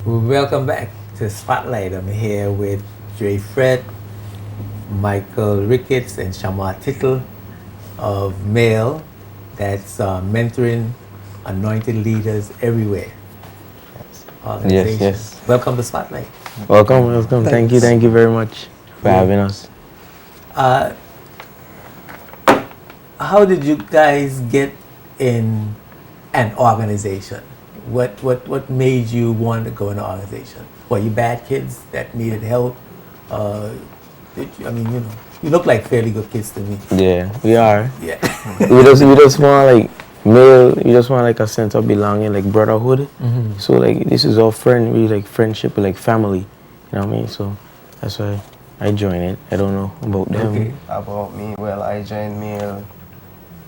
Welcome back to Spotlight. I'm here with Dre Fred, Michael Ricketts, and Shamar Tittle of MAIL, that's mentoring anointed leaders everywhere. Yes, Organization. yes. Welcome to Spotlight. Welcome, welcome. Thank you very much for having us. Uh, how did you guys get in an organization? What made you want to go in an organization? Were you bad kids that needed help? I mean, you look like fairly good kids to me. Yeah, we are. Yeah. We just want like male. We just want like a sense of belonging, like brotherhood. Mm-hmm. So like this is our friend. We like friendship, we like family. You know what I mean? So that's why I joined it. I don't know about them. Okay. About me, well, I joined MAIL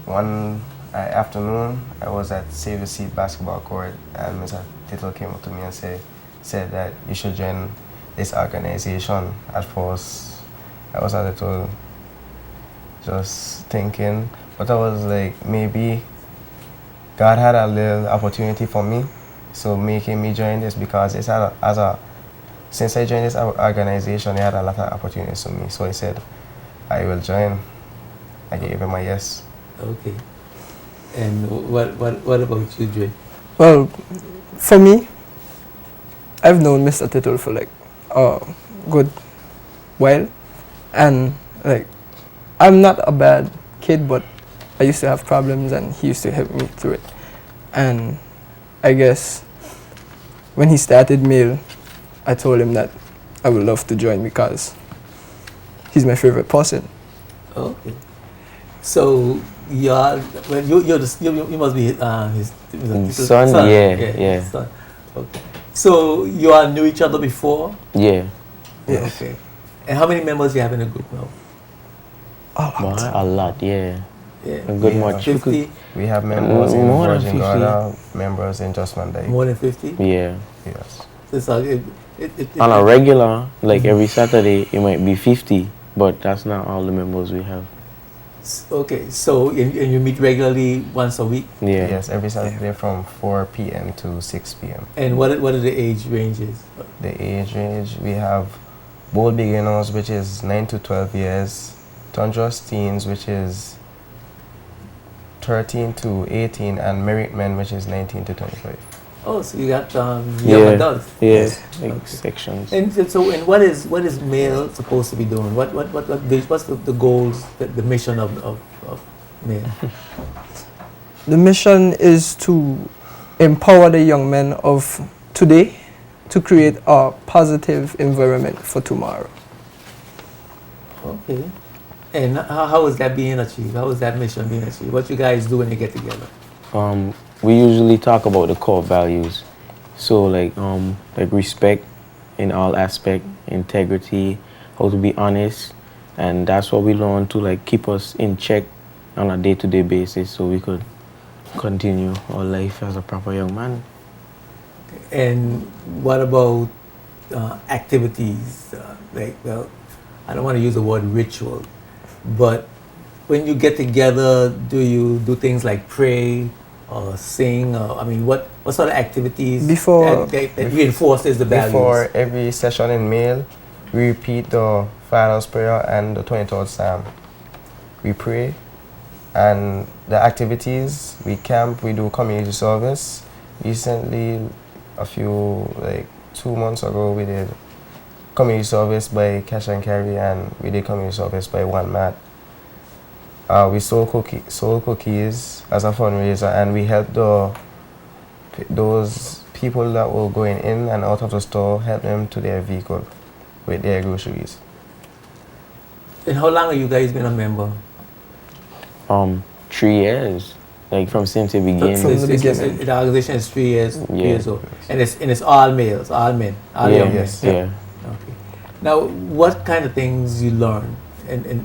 one afternoon. I was at Save the Seat basketball court, and Mr. Tittle came up to me and said that you should join this organization. At first, I was a little just thinking, but I was like, maybe God had a little opportunity for me, so making me join this because since I joined this organization, it had a lot of opportunities for me. So I said, I will join. I gave him a yes. Okay. And what about you, Dre? Well, for me, I've known Mr. Tittle for like a good while, and like I'm not a bad kid, but I used to have problems, and he used to help me through it. And I guess when he started MAIL, I told him that I would love to join because he's my favorite person. Okay. So you're you must be his Son, yeah. his son. Okay. So you all knew each other before? Yeah. Yes. Okay. And how many members do you have in the group now? A lot, yeah. Yeah. A good Yeah. much. 50? We have members in More than Virgin 50. Gorda, members in Just Monday. More than 50? Yeah. Yes. So it's like On a regular, like every Saturday, it might be 50, but that's not all the members we have. Okay, so and you meet regularly once a week? Yeah. Yes, every Saturday from 4 p.m. to 6 p.m. And what are the age ranges? The age range, we have bold beginners, which is 9 to 12 years, Tundros teens, which is 13 to 18, and merit men, which is 19 to 25. Oh, so you got young adults. Yeah, like Okay. sections. And what is MAIL supposed to be doing? What's the goals, the mission of MAIL? The mission is to empower the young men of today to create a positive environment for tomorrow. Okay. And how is that being achieved? How is that mission being achieved? What you guys do when you get together? We usually talk about the core values. So like respect in all aspect, integrity, how to be honest, and that's what we learn to like keep us in check on a day-to-day basis so we could continue our life as a proper young man. And what about activities? I don't want to use the word ritual, but when you get together, do you do things like pray or sing? Or, I mean, what sort of activities that reinforces the values? Before every session in MAIL, we repeat the Father's Prayer and the 23rd Psalm. We pray, and the activities, we camp, we do community service. Recently, like 2 months ago, we did community service by Cash and Carry, and we did community service by One Mat. We sold cookies as a fundraiser, and we helped those people that were going in and out of the store, help them to their vehicle with their groceries. And how long have you guys been a member? 3 years, like from since it began. From the beginning. The organization is 3 years, Yeah. 3 years old, and it's all males, all men, all Yeah, young men. yes. yeah. Okay. Now, what kind of things you learn and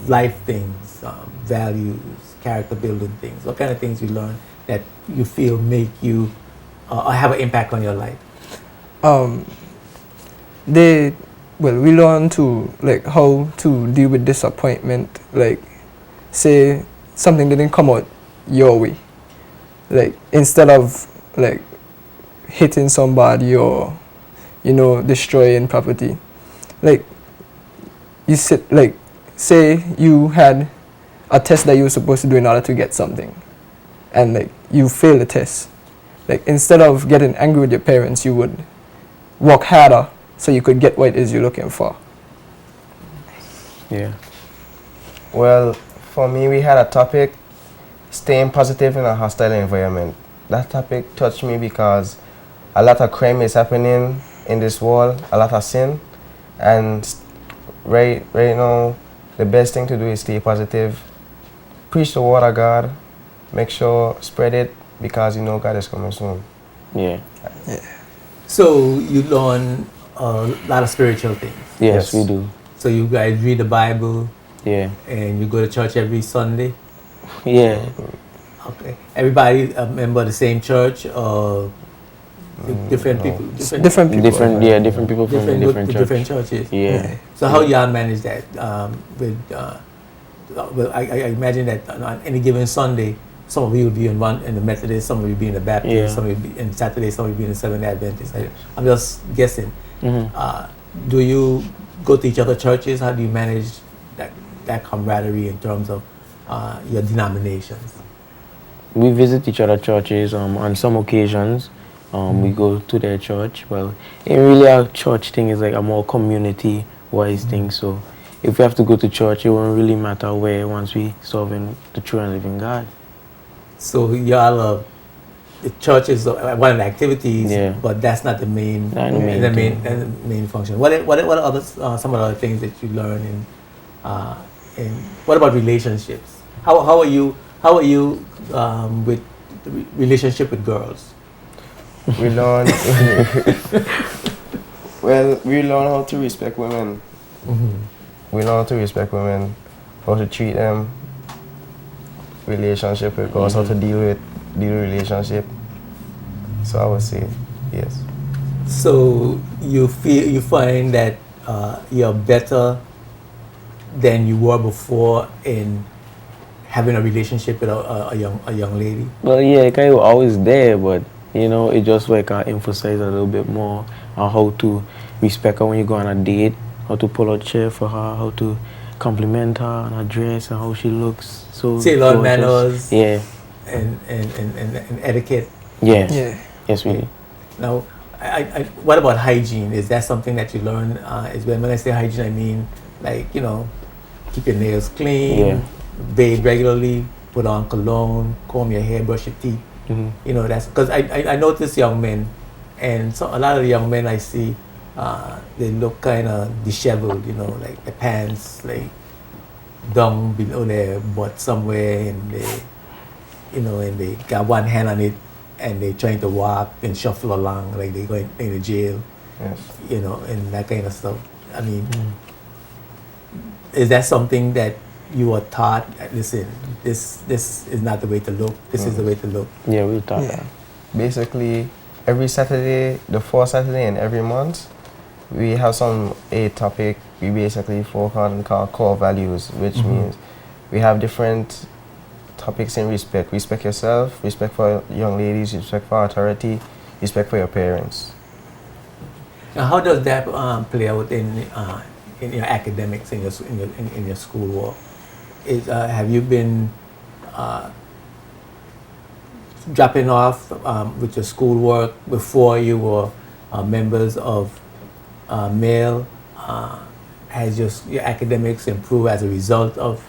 life things, values, character building things? What kind of things you learn that you feel make you or have an impact on your life? We learn to like how to deal with disappointment. Like, say something didn't come out your way. Like, instead of like hitting somebody or, destroying property. Like, you sit, like, say you had a test that you were supposed to do in order to get something, and like you fail the test. Like, instead of getting angry with your parents, you would work harder so you could get what it is you're looking for. Yeah. Well, for me, we had a topic, staying positive in a hostile environment. That topic touched me because a lot of crime is happening in this world, a lot of sin, and right now, the best thing to do is stay positive, preach the word of God, make sure, spread it, because God is coming soon. Yeah. So you learn a lot of spiritual things. Yes, Yes. we do. So you guys read the Bible Yeah. and you go to church every Sunday. Yeah. Okay. Everybody a member of the same church or different no. people? Different people. Different people from different, different churches. different churches. Yeah. So how y'all manage that? Well, I imagine that on any given Sunday, some of you would be in the Methodist, some of you would be in the Baptist, Yeah. some of you would be in Saturday, some of you would be in the Seventh-day Adventist. I'm just guessing. Mhm. Do you go to each other churches? How do you manage that camaraderie in terms of your denominations? We visit each other churches. On some occasions, we go to their church. Well, it really a church thing is like a more community-wise thing. So if we have to go to church, it won't really matter where once we serving the true and living God. So y'all, the church is one of the activities, Yeah. but that's not the main, Not the main the main function. What are other some of the other things that you learn in what about relationships? How are you with the relationship with girls? We learn, well, we learn how to respect women. We learn how to respect women, how to treat them, relationship with girls, how to deal with relationship. So I would say, yes. So you find that you're better than you were before in having a relationship with a young lady? Well, yeah, kind of always there, but it just like I emphasize a little bit more on how to respect her when you go on a date, how to pull out chair for her, how to compliment her on her dress and how she looks. So Say a lot of gorgeous. manners. Yeah. And etiquette. Yeah. Yeah. Yes, we do. Now, what about hygiene? Is that something that you learn? When I say hygiene, I mean like keep your nails clean, Yeah. bathe regularly, put on cologne, comb your hair, brush your teeth. Mhm. That's because I notice young men, and so a lot of the young men I see, they look kind of disheveled. Like the pants like down below their butt somewhere, and they got one hand on it, and they trying to walk and shuffle along like they going into jail, Yes. and that kind of stuff. I mean, is that something that you were taught? Listen, this is not the way to look. This is the way to look. Yeah, we thought Yeah. that. Basically, every Saturday, the fourth Saturday in every month, we have a topic we basically focus on called core values, which means we have different topics in respect. Respect yourself, respect for young ladies, respect for authority, respect for your parents. Now, how does that play out in your academics, in your schoolwork? Have you been dropping off with your schoolwork before you were members of male? Has your academics improved as a result of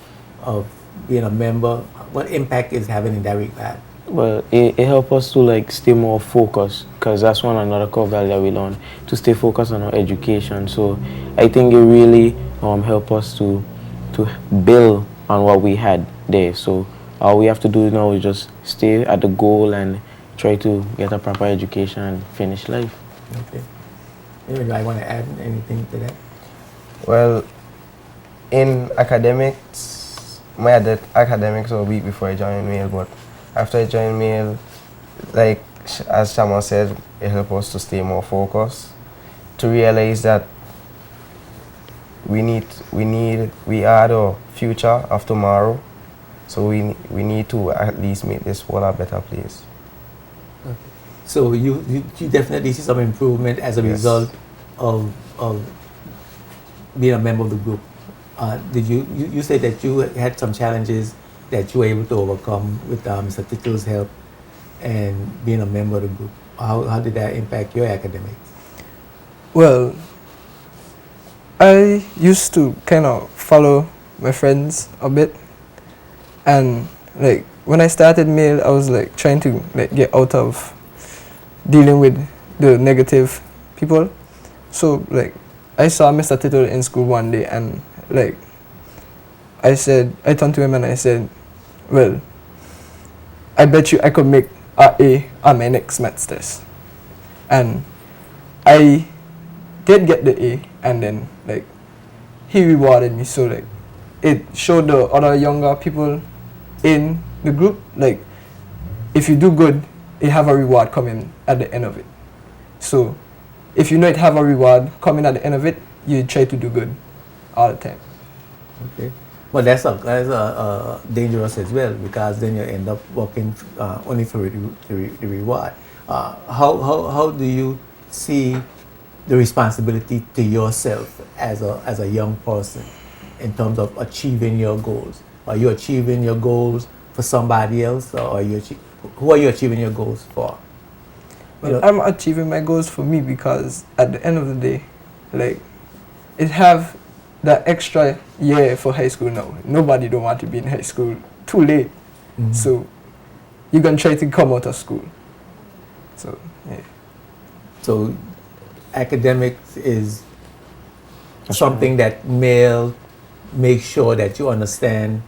being a member? What impact is having in that regard? Well, it helps us to like stay more focused, because that's another core value that we learn, to stay focused on our education. So I think it really help us to build on what we had there. So all we have to do now is just stay at the goal and try to get a proper education and finish life. Okay. Anybody want to add anything to that? Well, in academics, my academics were weak before I joined Mail, but after I joined Mail, like as Shama said, it helped us to stay more focused, to realize that we are the future of tomorrow, so we need to at least make this world a better place. So you definitely see some improvement as a Yes. result of being a member of the group. Did you said that you had some challenges that you were able to overcome with Mr. Tito's help and being a member of the group? How did that impact your academics? Well, I used to kind of follow my friends a bit, and like when I started Mail, I was like trying to like get out of dealing with the negative people. So like I saw Mr. Tito in school one day, and like I turned to him and I said, well, I bet you I could make A on my next maths test. And I did get the A, and then like he rewarded me. So like it showed the other younger people in the group, like if you do good, it have a reward coming at the end of it. So if you know it have a reward coming at the end of it, you try to do good all the time. Okay. But that's dangerous as well, because then you end up working only for the reward. How do you see the responsibility to yourself as a young person in terms of achieving your goals? Are you achieving your goals for somebody else, or who are you achieving your goals for? You Well, know- I'm achieving my goals for me because at the end of the day, like it have that extra year for high school now. Nobody don't want to be in high school too late. Mhm. So you're gonna try to come out of school. So yeah. So academics is That's something that Mail makes sure that you understand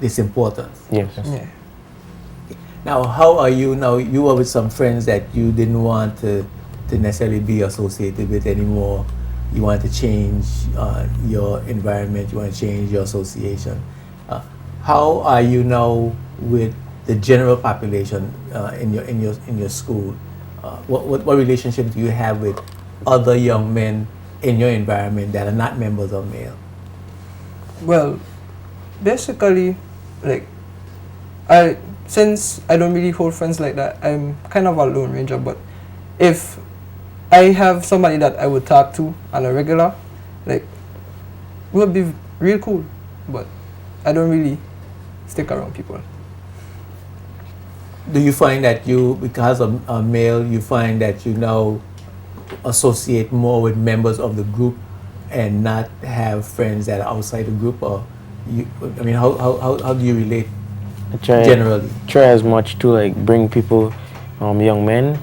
its importance. Yes. Yeah. Now, how are you now? You were with some friends that you didn't want to necessarily be associated with anymore. You want to change your environment. You want to change your association. How are you now with the general population in your school? What relationship do you have with other young men in your environment that are not members of Mail? Well, basically, like since I don't really hold friends like that, I'm kind of a lone ranger. But if I have somebody that I would talk to on a regular, like, we'll be real cool. But I don't really stick around people. Do you find that you, because of Mail, you find that you now associate more with members of the group and not have friends that are outside the group? Or how do you relate I try generally? try as much to like bring people, young men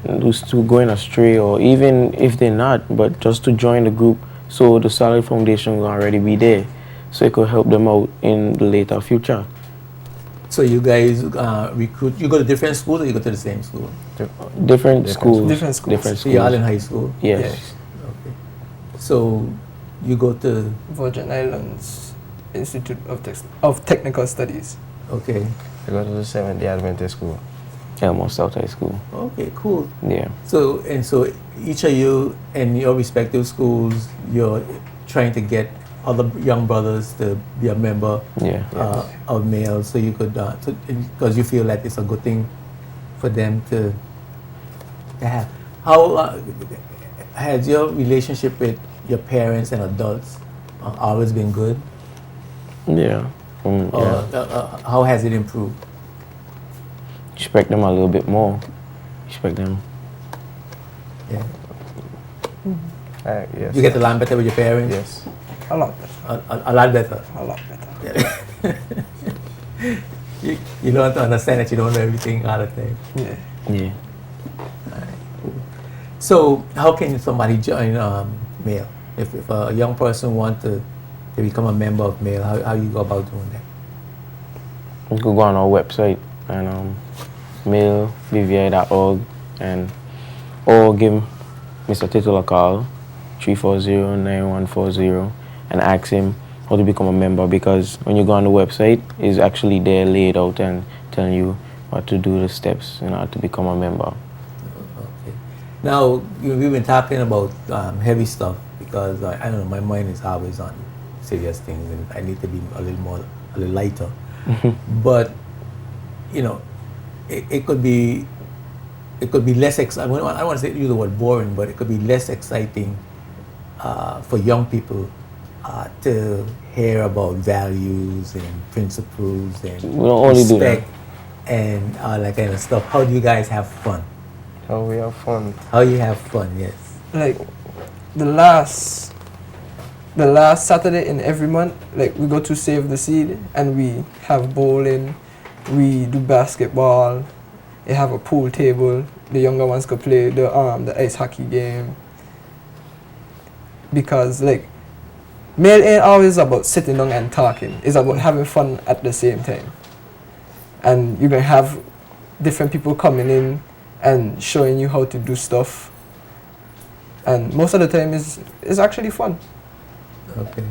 who's to going astray, or even if they're not, but just to join the group, so the solid foundation will already be there, so it could help them out in the later future. So you guys recruit, you go to different schools or you go to the same school? Different schools. Different schools. Different So you're all in schools. high school? Yes. Okay. So you go to, Virgin Islands Institute of Technical Studies. okay. I go to the Seventh-day Adventist school. Elmore South High School. Okay, cool. Yeah. So each of you in your respective schools, you're trying to get other young brothers to be a member Yeah. of Mail, so you could, because you feel that it's a good thing for them to have. How has your relationship with your parents and adults always been good? Yeah. Or Yeah. how has it improved? Respect them a little bit more. Respect them. Yeah. Yes. You get along better with your parents? Yes. A lot better. A lot better. A lot better. You learn to understand that you don't know everything all the time. Yeah. Yeah. So how can somebody join Mail? If a young person wants to become a member of Mail, how you go about doing that? You could go on our website and mailbvi.org, and or give Mr. Tito a call, 340-9140, and ask him how to become a member, because when you go on the website, it's actually there laid out and telling you what to do, the steps in order to become a member. Okay. Now we've been talking about heavy stuff because I don't know, my mind is always on serious things, and I need to be a little lighter. But you know, it could be it could be less I don't want to say use the word boring, but it could be less exciting for young people to hear about values and principles and We don't only do that. respect and all that kind of stuff. How do you guys have fun? How we have fun. How you have fun? Yes. Like the last Saturday in every month, like we go to Save the Seed and we have bowling, we do basketball, they have a pool table, the younger ones could play the ice hockey game. Because like male ain't always about sitting down and talking, it's about having fun at the same time. And you're gonna have different people coming in and showing you how to do stuff. And most of the time is actually fun. Okay.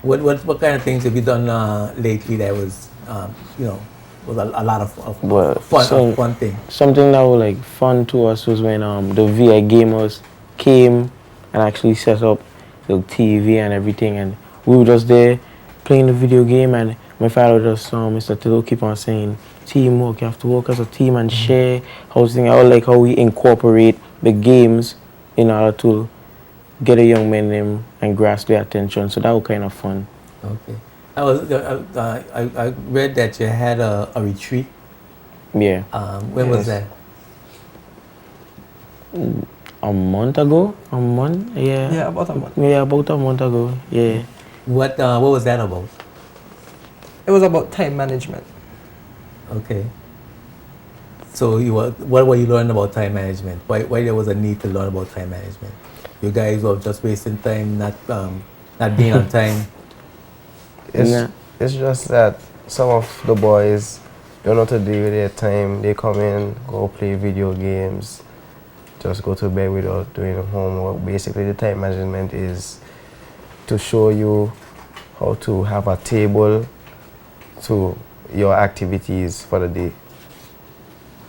What kind of things have you done lately that was was a lot of Well, fun thing? Something that was like fun to us was when the VI gamers came and actually set up the TV and everything, and we were just there playing the video game, and my father just Mr. Tito keep on saying teamwork, you have to work as a team and share I like how we incorporate the games in order to get a young man in and grasp their attention. So that was kind of fun. Okay. I read that you had a retreat. Yeah. When was that? A month ago? Yeah. Yeah, about a month. Yeah, about a month ago. Yeah. What was that about? It was about time management. Okay. So what were you learning about time management? Why there was a need to learn about time management? You guys were just wasting time, not being on time. It's just that some of the boys don't know what to do with their time. They come in, go play video games, just go to bed without doing homework. Basically, the time management is to show you how to have a table to your activities for the day.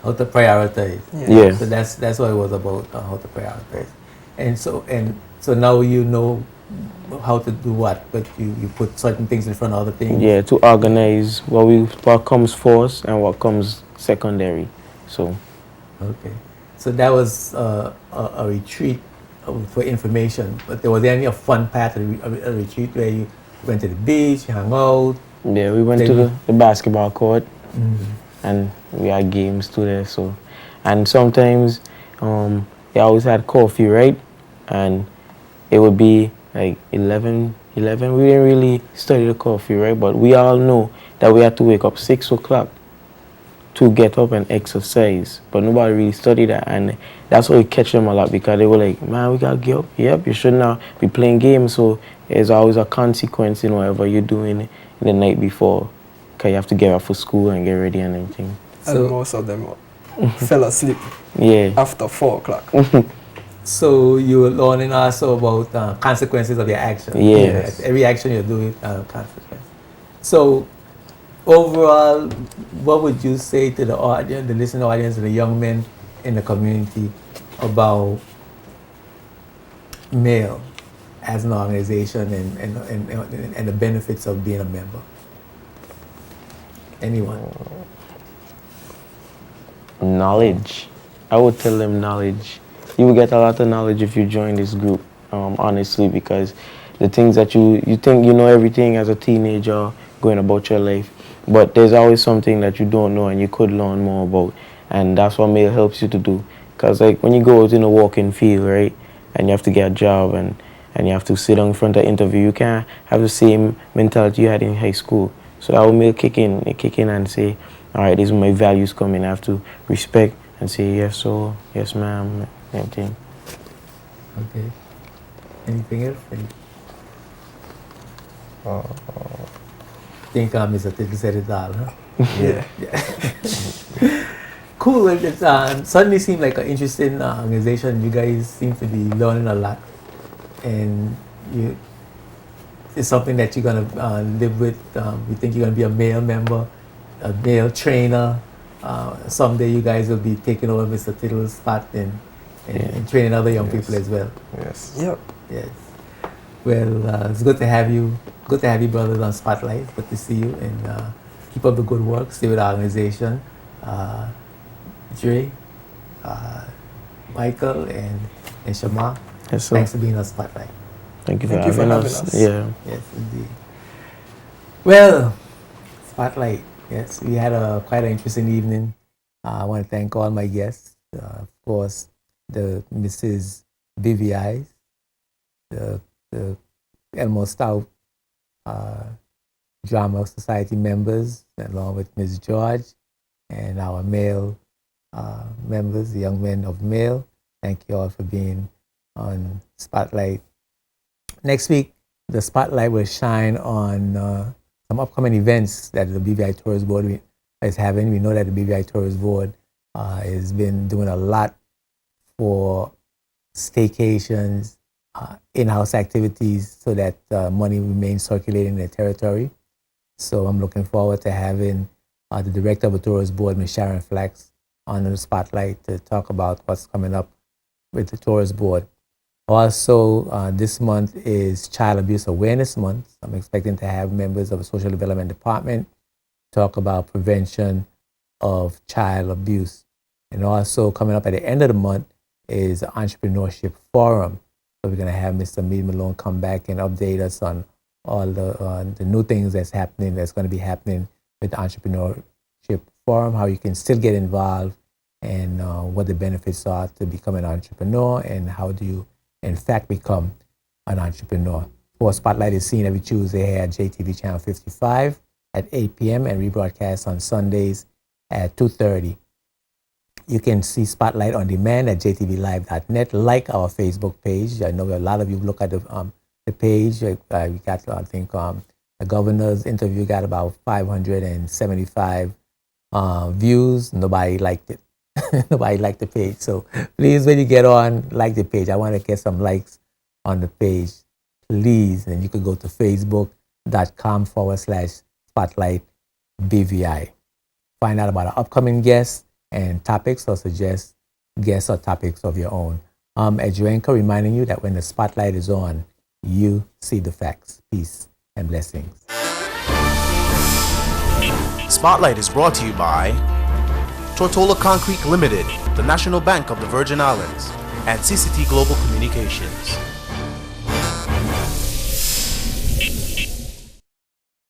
How to prioritize. Yeah. So that's what it was about, how to prioritize. And so now you know how to do what, but you put certain things in front of other things. Yeah, to organize what comes first and what comes secondary. So. Okay. So that was a retreat for information, but there was any fun part of a retreat where you went to the beach, you hung out? Yeah, we went to the basketball court. And we had games too there. So, and sometimes they always had coffee, right? And it would be like 11. We didn't really study the coffee, right? But we all know that we had to wake up 6 o'clock to get up and exercise. But nobody really studied that, and that's why we catch them a lot, because they were like, man, we gotta get up. Yep, you should not be playing games. So there's always a consequence in whatever you're doing in the night before. Okay, you have to get up for school and get ready and everything. And most of them fell asleep after 4 o'clock. So you were learning also about consequences of your actions. Yes. Every action you do, consequence. So overall, what would you say to the audience, the listening audience, and the young men in the community about Mail as an organization and the benefits of being a member? Anyone? Knowledge. I would tell them knowledge. You will get a lot of knowledge if you join this group, honestly, because the things that you think you know everything as a teenager going about your life, but there's always something that you don't know and you could learn more about, and that's what Mail helps you to do. Because like when you go out in a walking field, right, and you have to get a job and you have to sit down in front of an interview, you can't have the same mentality you had in high school. So that will Mail kick in and say, all right, these are my values coming. I have to respect and say yes, so yes, ma'am, everything. Okay. Anything else? Think Mr. Tito said it all, huh? Yeah. Cool. It suddenly seemed like an interesting organization. You guys seem to be learning a lot, and it's something that you're gonna live with. You think you're gonna be a Mail member, a Mail trainer. Someday you guys will be taking over Mr. Tito's spot and training other young people as well. Yes. Yep. Yes. Well, it's good to have you. Good to have you brothers on Spotlight. Good to see you, and keep up the good work. Stay with the organization. Dre, Michael and Shama. Yes, sir. Thanks for being on Spotlight. Thank you for, Thank you for having, having us. us. Yeah. Yes, indeed. Well, Spotlight. Yes, we had quite an interesting evening. I want to thank all my guests. Of course, the Mrs. BVI, the Elmo Stout Drama Society members, along with Ms. George, and our male members, the young men of male. Thank you all for being on Spotlight. Next week, the spotlight will shine on some upcoming events that the BVI Tourist Board is having. We know that the BVI Tourist Board has been doing a lot for staycations, in-house activities, so that money remains circulating in the territory. So I'm looking forward to having the director of the Tourist Board, Ms. Sharon Flax, on the spotlight to talk about what's coming up with the Tourist Board. Also, this month is Child Abuse Awareness Month. I'm expecting to have members of the Social Development Department talk about prevention of child abuse. And also coming up at the end of the month is the Entrepreneurship Forum. So we're going to have Mr. Mead Malone come back and update us on all the new things that's going to be happening with the Entrepreneurship Forum, how you can still get involved, and what the benefits are to become an entrepreneur, and how do you in fact become an entrepreneur. For Spotlight is seen every Tuesday here at JTV Channel 55 at 8 p.m. and rebroadcast on Sundays at 2:30. You can see Spotlight on demand at jtvlive.net. Like our Facebook page. I know a lot of you look at the page. We got, I think, the governor's interview got about 575 views. Nobody liked it. Nobody liked the page. So please, when you get on, like the page. I want to get some likes on the page, please. And you could go to facebook.com/Spotlight BVI. Find out about our upcoming guests and topics, or suggest guests or topics of your own. Edjuenko reminding you that when the spotlight is on, you see the facts. Peace and blessings. Spotlight is brought to you by Tortola Concrete Limited, the National Bank of the Virgin Islands, and CCT Global Communications.